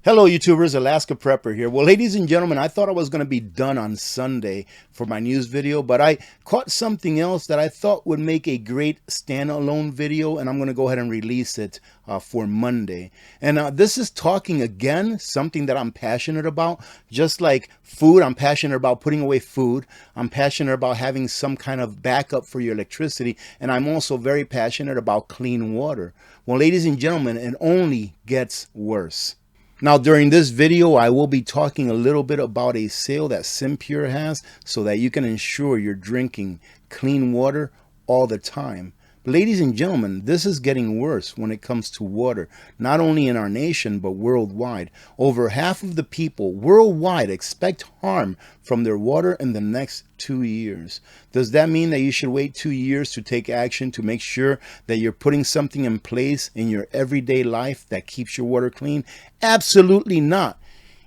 Hello YouTubers, Alaska Prepper here. Well, ladies and gentlemen, I thought I was going to be done on Sunday for my news video, but I caught something else that I thought would make a great standalone video, and I'm going to go ahead and release it for Monday. And this is talking again, something that I'm passionate about. Just like food, I'm passionate about putting away food. I'm passionate about having some kind of backup for your electricity, and I'm also very passionate about clean water. Well, ladies and gentlemen, it only gets worse. Now, during this video, I will be talking a little bit about a sale that SIMPURE has so that you can ensure you're drinking clean water all the time. Ladies and gentlemen, this is getting worse when it comes to water, not only in our nation, but worldwide. Over half of the people worldwide expect harm from their water in the next 2 years. Does that mean that you should wait 2 years to take action to make sure that you're putting something in place in your everyday life that keeps your water clean? Absolutely not.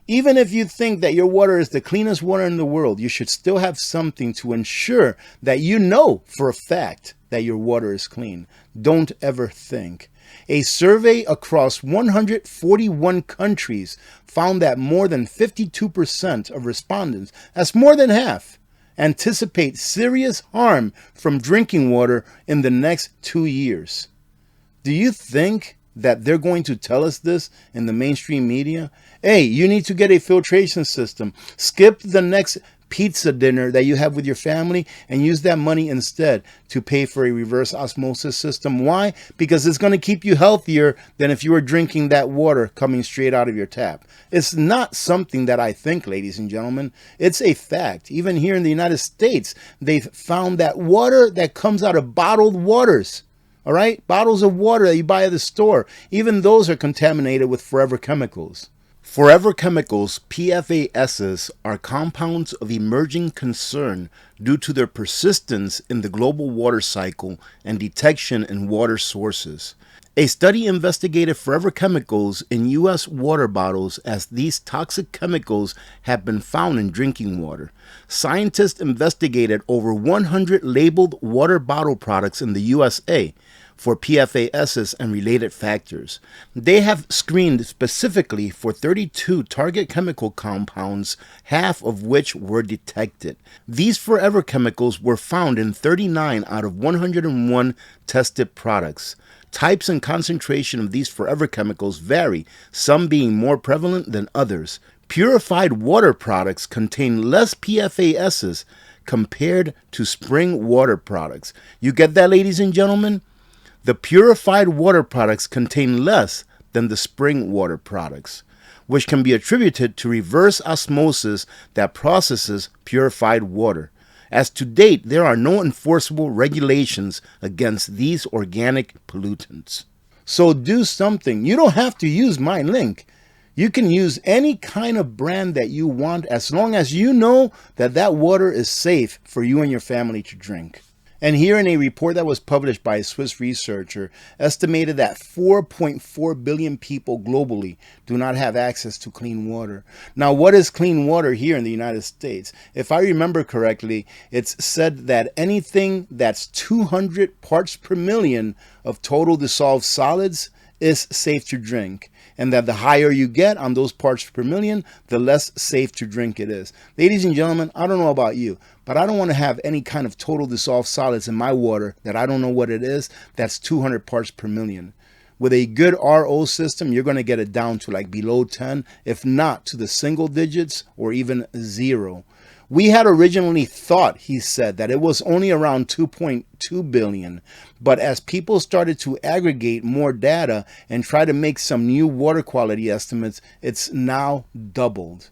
Even if you think that your water is the cleanest water in the world, you should still have something to ensure that you know for a fact that your water is clean. Don't ever think. A survey across 141 countries found that more than 52% of respondents, that's more than half, anticipate serious harm from drinking water in the next 2 years. Do you think that they're going to tell us this in the mainstream media? Hey, you need to get a filtration system. Skip the next pizza dinner that you have with your family and use that money instead to pay for a reverse osmosis system. Why? Because it's going to keep you healthier than if you were drinking that water coming straight out of your tap. It's not something that I think, ladies and gentlemen. It's a fact. Even here in the United States, they've found that water that comes out of bottled waters, all right, bottles of water that you buy at the store, even those are contaminated with forever chemicals. Forever chemicals, PFASs, are compounds of emerging concern due to their persistence in the global water cycle and detection in water sources. A study investigated forever chemicals in U.S. water bottles as these toxic chemicals have been found in drinking water. Scientists investigated over 100 labeled water bottle products in the USA for PFASs and related factors. They have screened specifically for 32 target chemical compounds, half of which were detected. These forever chemicals were found in 39 out of 101 tested products. Types and concentration of these forever chemicals vary, some being more prevalent than others. Purified water products contain less PFASs compared to spring water products. You get that, ladies and gentlemen? The purified water products contain less than the spring water products, which can be attributed to reverse osmosis that processes purified water. As to date, there are no enforceable regulations against these organic pollutants. So do something. You don't have to use my link. You can use any kind of brand that you want as long as you know that that water is safe for you and your family to drink. And here in a report that was published by a Swiss researcher, estimated that 4.4 billion people globally do not have access to clean water. Now, what is clean water here in the United States? If I remember correctly, it's said that anything that's 200 parts per million of total dissolved solids is safe to drink, and that the higher you get on those parts per million, the less safe to drink it is. Ladies and gentlemen, I don't know about you, but I don't want to have any kind of total dissolved solids in my water that I don't know what it is, that's 200 parts per million. With a good RO system, you're going to get it down to like below 10, if not to the single digits or even 0. We had originally thought, he said, that it was only around 2.2 billion. But as people started to aggregate more data and try to make some new water quality estimates, it's now doubled.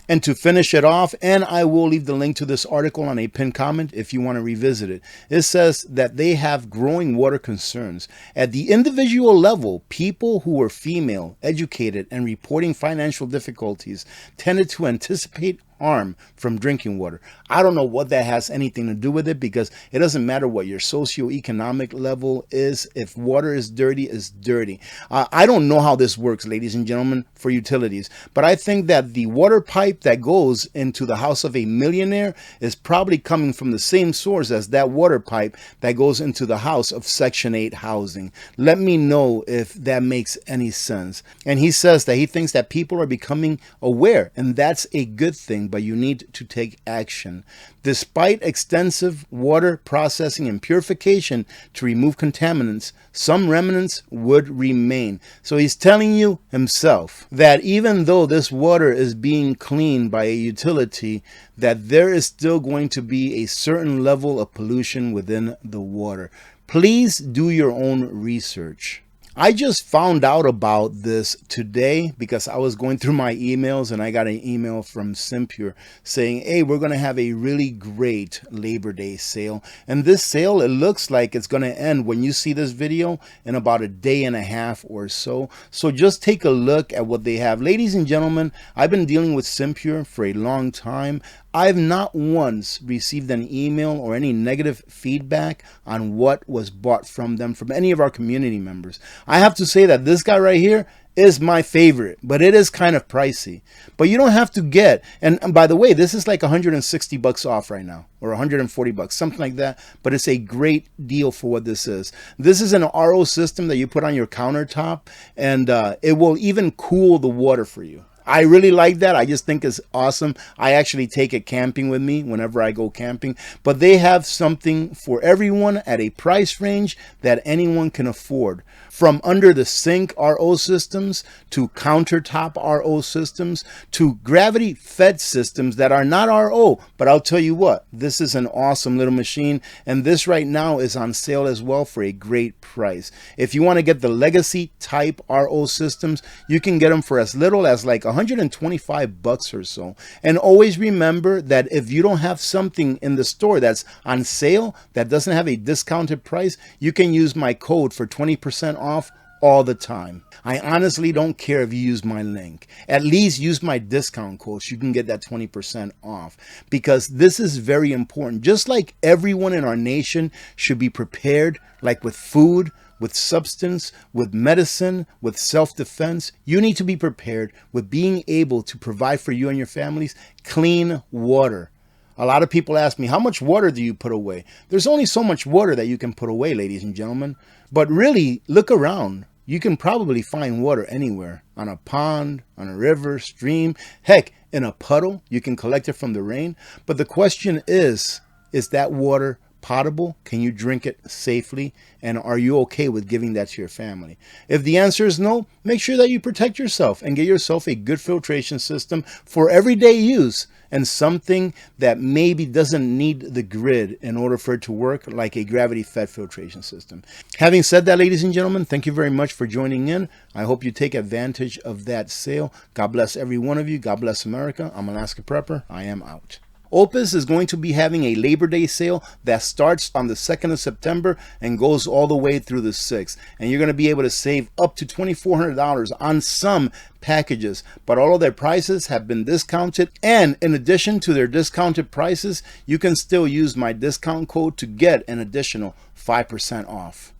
And to finish it off, and I will leave the link to this article on a pinned comment if you want to revisit it. It says that they have growing water concerns. At the individual level, people who were female, educated, and reporting financial difficulties tended to anticipate harm from drinking water. I don't know what that has anything to do with it, because it doesn't matter what your socioeconomic level is. If water is dirty, it's dirty. I don't know how this works, ladies and gentlemen, for utilities, but I think that the water pipe that goes into the house of a millionaire is probably coming from the same source as that water pipe that goes into the house of Section 8 housing. Let me know if that makes any sense. And he says that he thinks that people are becoming aware, and that's a good thing, but you need to take action. Despite extensive water processing and purification to remove contaminants, some remnants would remain. So he's telling you himself that even though this water is being cleaned by a utility, that there is still going to be a certain level of pollution within the water. Please do your own research. I just found out about this today because I was going through my emails and I got an email from SIMPURE saying, hey, we're going to have a really great Labor Day sale. And this sale, it looks like it's going to end when you see this video in about a day and a half or so. So just take a look at what they have. Ladies and gentlemen, I've been dealing with SIMPURE for a long time. I've not once received an email or any negative feedback on what was bought from them from any of our community members. I have to say that this guy right here is my favorite, but it is kind of pricey. But you don't have to get, and by the way, this is like 160 bucks off right now, or 140 bucks, something like that. But it's a great deal for what this is. This is an RO system that you put on your countertop, and it will even cool the water for you. I really like that. I just think it's awesome. I actually take it camping with me whenever I go camping. But they have something for everyone at a price range that anyone can afford. From under the sink RO systems to countertop RO systems to gravity fed systems that are not RO. But I'll tell you what, this is an awesome little machine. And this right now is on sale as well for a great price. If you want to get the legacy type RO systems, you can get them for as little as like 125 bucks or so. And always remember that if you don't have something in the store that's on sale that doesn't have a discounted price, you can use my code for 20% off all the time. I honestly don't care if you use my link. At least use my discount code so you can get that 20% off, because this is very important. Just like everyone in our nation should be prepared, like with food, with substance, with medicine, with self-defense, you need to be prepared with being able to provide for you and your families clean water. A lot of people ask me, how much water do you put away? There's only so much water that you can put away, ladies and gentlemen. But really, look around. You can probably find water anywhere, on a pond, on a river, stream, heck, in a puddle. You can collect it from the rain. But the question is that water potable? Can you drink it safely? And are you okay with giving that to your family? If the answer is no, make sure that you protect yourself and get yourself a good filtration system for everyday use, and something that maybe doesn't need the grid in order for it to work, like a gravity-fed filtration system. Having said that, ladies and gentlemen, thank you very much for joining in. I hope you take advantage of that sale. God bless every one of you. God bless America. I'm Alaska Prepper. I am out. OUPES is going to be having a Labor Day sale that starts on the 2nd of September and goes all the way through the 6th. And you're going to be able to save up to $2,400 on some packages. But all of their prices have been discounted. And in addition to their discounted prices, you can still use my discount code to get an additional 5% off.